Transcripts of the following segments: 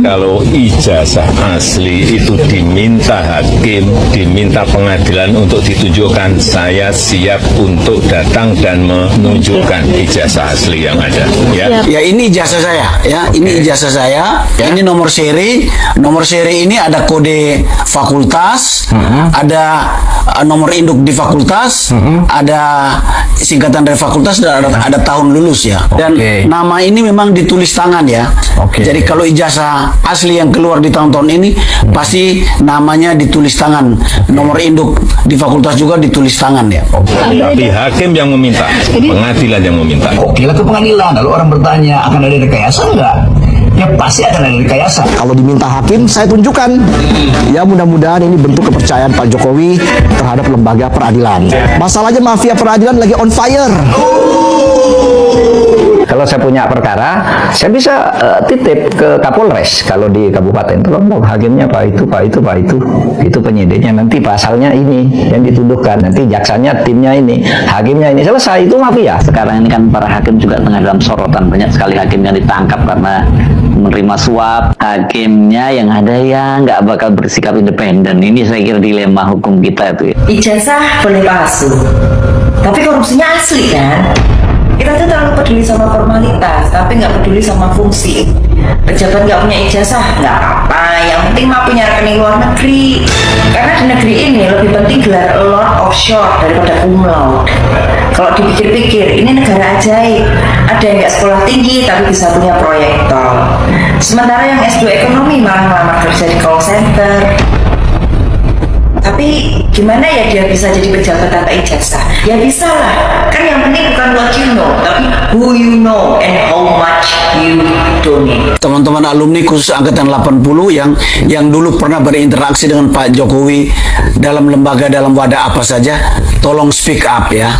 Kalau ijazah asli itu diminta hakim, diminta pengadilan untuk ditunjukkan, saya siap untuk datang dan menunjukkan ijazah asli yang ada. Ya ini ijazah saya, ya ini ijazah saya. Ya. Ini nomor seri ini ada kode fakultas, ada nomor induk di fakultas, ada singkatan dari fakultas, dan ada tahun lulus ya. Dan nama ini memang ditulis tangan ya. Jadi kalau ijazah asli yang keluar di tahun-tahun ini pasti namanya ditulis tangan. Nomor induk di fakultas juga ditulis tangan ya. Tapi hakim yang meminta, pengadilan yang meminta. Oke lah ke pengadilan, lalu orang bertanya akan ada rekayasa enggak? Ya pasti akan ada rekayasa. Kalau diminta hakim, saya tunjukkan. Ya mudah-mudahan ini bentuk kepercayaan Pak Jokowi terhadap lembaga peradilan. Masalahnya mafia peradilan lagi on fire. Kalau saya punya perkara, saya bisa titip ke Kapolres. Kalau di kabupaten, tolong dong hakimnya Pak itu penyidiknya, nanti pasalnya ini yang dituduhkan, nanti jaksanya timnya ini, hakimnya ini, selesai, itu mafia. Sekarang ini kan para hakim juga tengah dalam sorotan, banyak sekali hakim yang ditangkap karena menerima suap. Hakimnya yang ada ya nggak bakal bersikap independen. Ini saya kira dilema hukum kita itu. Ijazah boleh palsu, tapi korupsinya asli kan? Kita tuh terlalu peduli sama formalitas, tapi nggak peduli sama fungsi. Pejabat nggak punya ijazah, nggak apa-apa. Yang penting mah punya rekening luar negeri. Karena di negeri ini lebih penting gelar Lord offshore daripada cum laude. Kalau dipikir-pikir, ini negara ajaib. Ada yang nggak sekolah tinggi tapi bisa punya proyek tol. Sementara yang S2 ekonomi malah ngelamar kerja di call center. Tapi gimana ya dia bisa jadi pejabat tanpa ijazah? Ya bisa lah. Kan yang penting bukan what you know, tapi who you know and how much you donate. Teman-teman alumni khusus angkatan 80 yang dulu pernah berinteraksi dengan Pak Jokowi dalam lembaga, dalam wadah apa saja, tolong speak up ya.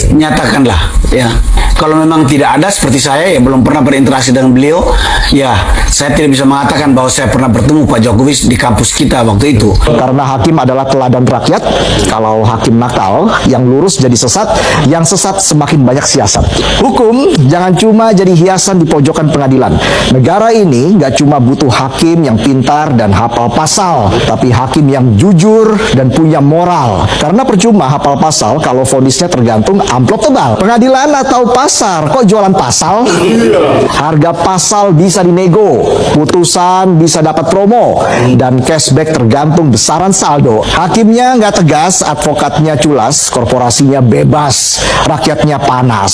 Nyatakanlah ya. Kalau memang tidak ada seperti saya yang belum pernah berinteraksi dengan beliau, ya saya tidak bisa mengatakan bahwa saya pernah bertemu Pak Jokowi di kampus kita waktu itu. Karena hakim adalah teladan rakyat. Kalau hakim nakal, yang lurus jadi sesat, yang sesat semakin banyak siasat. Hukum jangan cuma jadi hiasan di pojokan pengadilan. Negara ini nggak cuma butuh hakim yang pintar dan hafal pasal, tapi hakim yang jujur dan punya moral. Karena percuma hafal pasal kalau vonisnya tergantung amplop tebal. Pengadilan atau pasar, kok jualan pasal? Harga pasal bisa dinego, putusan bisa dapat promo, dan cashback tergantung besaran saldo. Hakimnya nggak tegas, advokatnya culas, korporasinya bebas, rakyatnya panas.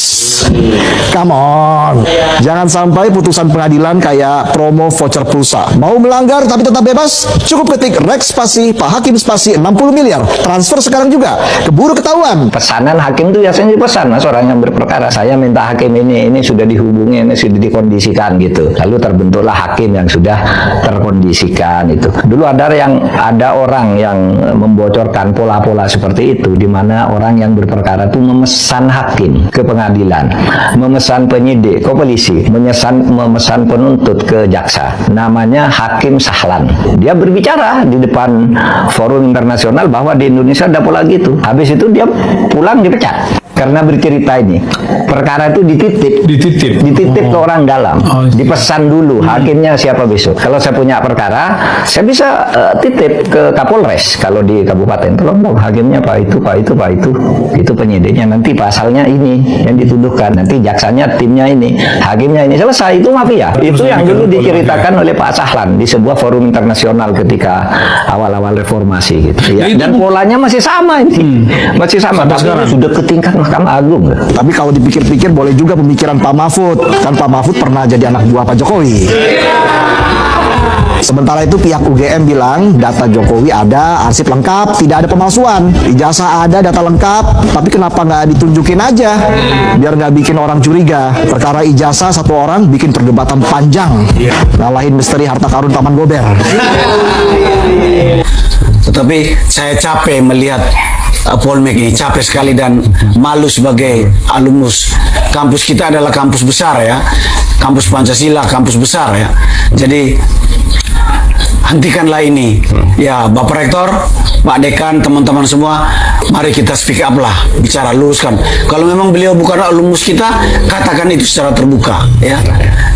Come on, jangan sampai putusan pengadilan kayak promo voucher pulsa. Mau melanggar tapi tetap bebas? Cukup ketik Rex spasi Pak Hakim spasi 60 miliar. Transfer sekarang juga, keburu ketahuan. Pesanan hakim itu biasanya dipesan, mas, orang yang berperkara, saya minta hakim ini sudah dihubungi, ini sudah dikondisikan gitu. Lalu terbentuklah hakim yang sudah terkondisikan itu. Dulu ada orang yang membocorkan pola-pola seperti itu, di mana orang yang berperkara itu memesan hakim ke pengadilan, memesan penyidik ke polisi, memesan penuntut ke jaksa. Namanya Hakim Sahlan. Dia berbicara di depan forum internasional bahwa di Indonesia ada pola gitu. Habis itu dia pulang dipecat. Karena bercerita ini, perkara itu dititip ke orang dalam, dipesan dulu hakimnya siapa besok. Kalau saya punya perkara, saya bisa titip ke Kapolres. Kalau di kabupaten, tolong dong hakimnya Pak itu penyidiknya, nanti pasalnya ini yang dituduhkan, nanti jaksanya timnya ini, hakimnya ini, selesai, itu mafia. Itu yang dulu diceritakan oleh Pak Sahlan di sebuah forum internasional ketika awal-awal reformasi gitu. Ya. Dan polanya masih sama ini, masih sama, tapi sudah ke tingkat Mahkamah Agung. Tapi kalau dipikir-pikir boleh juga pemikiran Pak Mahfud. Kan Pak Mahfud pernah jadi anak buah Pak Jokowi. Sementara itu pihak UGM bilang data Jokowi ada, arsip lengkap, tidak ada pemalsuan. Ijazah ada, data lengkap, tapi kenapa nggak ditunjukin aja? Biar nggak bikin orang curiga. Perkara ijazah satu orang bikin perdebatan panjang. Ngalahin misteri harta karun Taman Gober. Tetapi saya capek melihat polemik ini, capek sekali dan malu sebagai alumnus. Kampus kita adalah kampus besar ya, kampus Pancasila, kampus besar ya. Jadi hentikanlah ini ya, Bapak Rektor, Pak Dekan, teman-teman semua, mari kita speak up lah, bicara, luruskan. Kalau memang beliau bukan alumnus kita, katakan itu secara terbuka ya.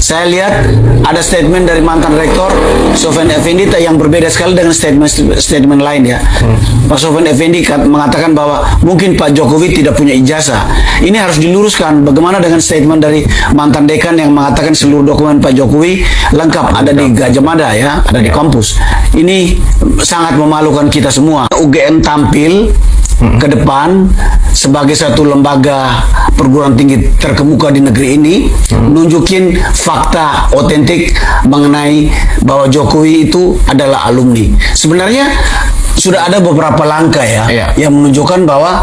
saya lihat ada statement dari mantan rektor Sofyan Effendi yang berbeda sekali dengan statement lain ya. Pak Sofyan Effendi mengatakan bahwa mungkin Pak Jokowi tidak punya ijazah. Ini harus diluruskan. Bagaimana dengan statement dari mantan dekan yang mengatakan seluruh dokumen Pak Jokowi lengkap ada di Gajah Mada ya, ada di kampus. Ini sangat memalukan kita semua. UGM tampil ke depan sebagai satu lembaga perguruan tinggi terkemuka di negeri ini, nunjukin fakta otentik mengenai bahwa Jokowi itu adalah alumni. Sebenarnya sudah ada beberapa langkah ya, yang menunjukkan bahwa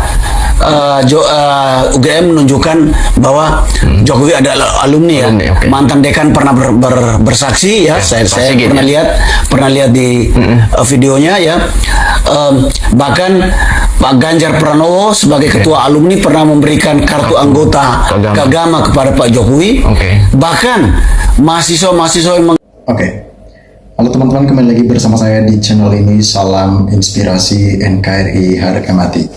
UGM menunjukkan bahwa Jokowi adalah alumni ya. Mantan dekan pernah bersaksi ya. Saya pernah lihat di videonya ya. Bahkan Pak Ganjar Pranowo sebagai ketua alumni pernah memberikan kartu anggota Kagama kepada Pak Jokowi. Bahkan mahasiswa-mahasiswa yang Halo teman-teman, kembali lagi bersama saya di channel ini. Salam inspirasi NKRI Harga Mati.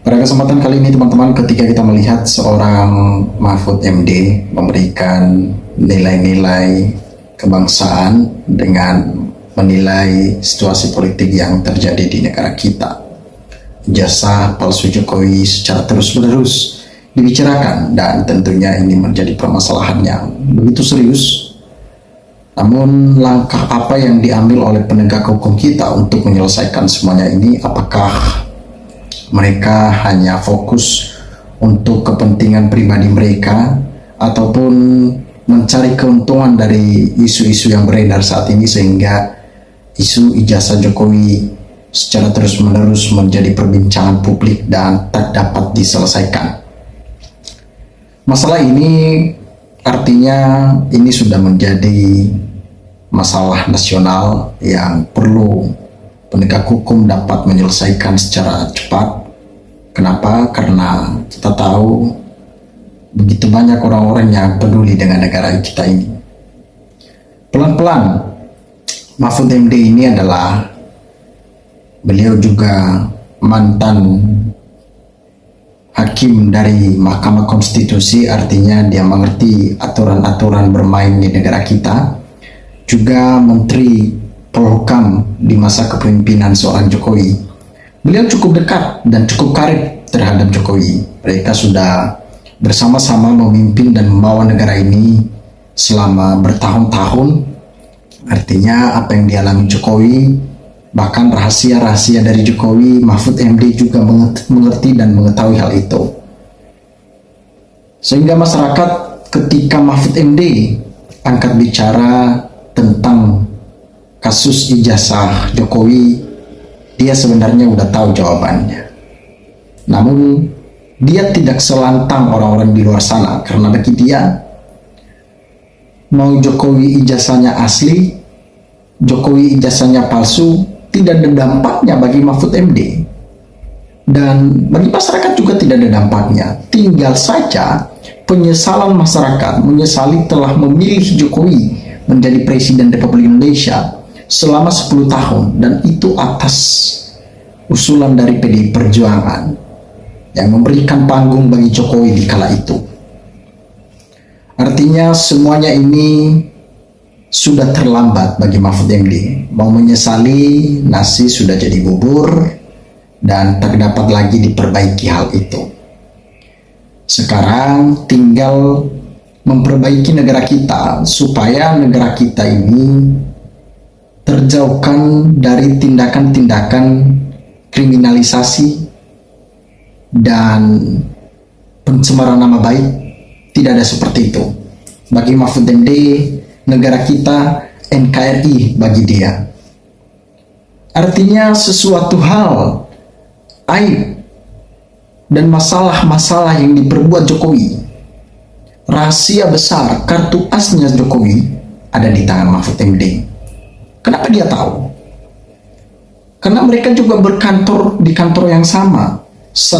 Pada kesempatan kali ini teman-teman, ketika kita melihat seorang Mahfud MD memberikan nilai-nilai kebangsaan dengan menilai situasi politik yang terjadi di negara kita, jasa palsu Jokowi secara terus-menerus dibicarakan, dan tentunya ini menjadi permasalahan yang begitu serius. Namun langkah apa yang diambil oleh penegak hukum kita untuk menyelesaikan semuanya ini? Apakah mereka hanya fokus untuk kepentingan pribadi mereka ataupun mencari keuntungan dari isu-isu yang beredar saat ini, sehingga isu ijazah Jokowi secara terus-menerus menjadi perbincangan publik dan tak dapat diselesaikan? Masalah ini artinya ini sudah menjadi masalah nasional yang perlu penegak hukum dapat menyelesaikan secara cepat. Kenapa? Karena kita tahu begitu banyak orang-orang yang peduli dengan negara kita ini. Pelan-pelan Mahfud MD ini adalah, beliau juga mantan hakim dari Mahkamah Konstitusi, artinya dia mengerti aturan-aturan bermain di negara kita. Juga Menteri Polhukam di masa kepemimpinan seorang Jokowi. Beliau cukup dekat dan cukup karib terhadap Jokowi. Mereka sudah bersama-sama memimpin dan membawa negara ini selama bertahun-tahun. Artinya apa yang dialami Jokowi, bahkan rahasia-rahasia dari Jokowi, Mahfud MD juga mengerti dan mengetahui hal itu. Sehingga masyarakat ketika Mahfud MD angkat bicara tentang kasus ijazah Jokowi, dia sebenarnya udah tahu jawabannya. Namun dia tidak selantang orang-orang di luar sana, karena bagi dia, mau Jokowi ijazahnya asli, Jokowi ijazahnya palsu, tidak ada dampaknya bagi Mahfud MD. Dan bagi masyarakat juga tidak ada dampaknya. Tinggal saja penyesalan masyarakat, menyesali telah memilih Jokowi menjadi Presiden Republik Indonesia selama 10 tahun, dan itu atas usulan dari PDI Perjuangan yang memberikan panggung bagi Jokowi di kala itu. Artinya semuanya ini sudah terlambat bagi Mahfud MD. Mau menyesali, nasi sudah jadi bubur dan tak dapat lagi diperbaiki hal itu. Sekarang tinggal memperbaiki negara kita supaya negara kita ini terjauhkan dari tindakan-tindakan kriminalisasi dan pencemaran nama baik. Tidak ada seperti itu. Bagi Mahfud MD, negara kita NKRI bagi dia. Artinya sesuatu hal aib dan masalah-masalah yang diperbuat Jokowi, rahasia besar, kartu asnya Jokowi ada di tangan Mahfud MD. Kenapa dia tahu? Karena mereka juga berkantor di kantor yang sama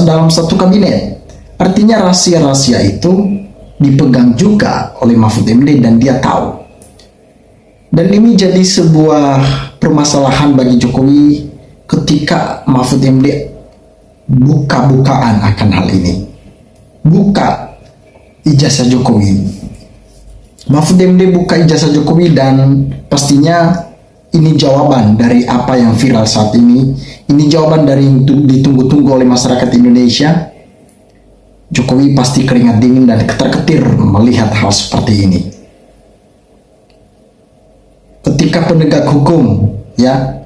dalam satu kabinet. Artinya rahasia-rahasia itu dipegang juga oleh Mahfud MD dan dia tahu. Dan ini jadi sebuah permasalahan bagi Jokowi ketika Mahfud MD buka-bukaan akan hal ini. Buka ijazah Jokowi. Mahfud MD buka ijazah Jokowi dan pastinya ini jawaban dari apa yang viral saat ini. Ini jawaban dari yang ditunggu-tunggu oleh masyarakat Indonesia. Jokowi pasti keringat dingin dan ketar-ketir melihat hal seperti ini. Ketika penegak hukum ya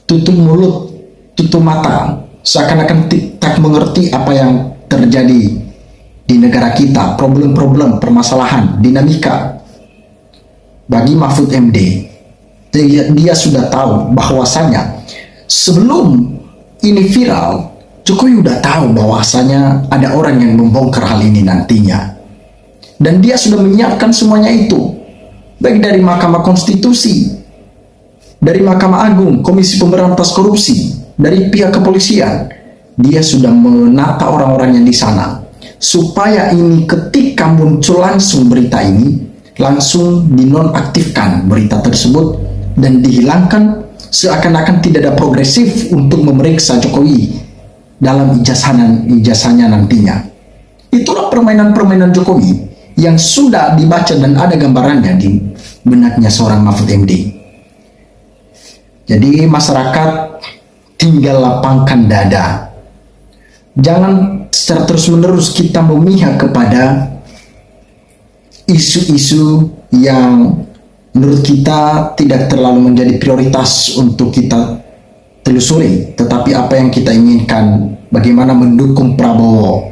tutup mulut, tutup mata, seakan-akan tak mengerti apa yang terjadi di negara kita, problem-problem, permasalahan, dinamika. Bagi Mahfud MD, dia sudah tahu bahwasanya sebelum ini viral, Jokowi udah tahu bahwasanya ada orang yang membongkar hal ini nantinya. Dan dia sudah menyiapkan semuanya itu, baik dari Mahkamah Konstitusi, dari Mahkamah Agung, Komisi Pemberantas Korupsi, dari pihak kepolisian. Dia sudah menata orang-orang yang di sana, supaya ini ketika muncul langsung berita ini, langsung dinonaktifkan berita tersebut dan dihilangkan, seakan-akan tidak ada progresif untuk memeriksa Jokowi dalam ijazahnya nantinya. Itulah permainan-permainan Jokowi yang sudah dibaca dan ada gambarannya di benaknya seorang Mahfud MD. Jadi masyarakat tinggal lapangkan dada. Jangan secara terus-menerus kita memihak kepada isu-isu yang menurut kita tidak terlalu menjadi prioritas untuk kita telusuri, tetapi apa yang kita inginkan, bagaimana mendukung Prabowo,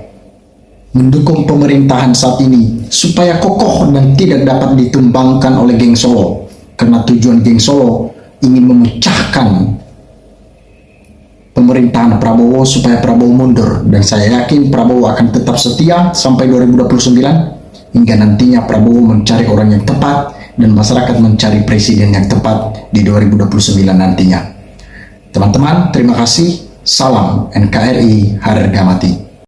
mendukung pemerintahan saat ini supaya kokoh dan tidak dapat ditumbangkan oleh geng Solo, karena tujuan geng Solo ingin memecahkan pemerintahan Prabowo supaya Prabowo mundur. Dan saya yakin Prabowo akan tetap setia sampai 2029 hingga nantinya Prabowo mencari orang yang tepat dan masyarakat mencari presiden yang tepat di 2029 nantinya. Teman-teman, terima kasih. Salam NKRI harga mati.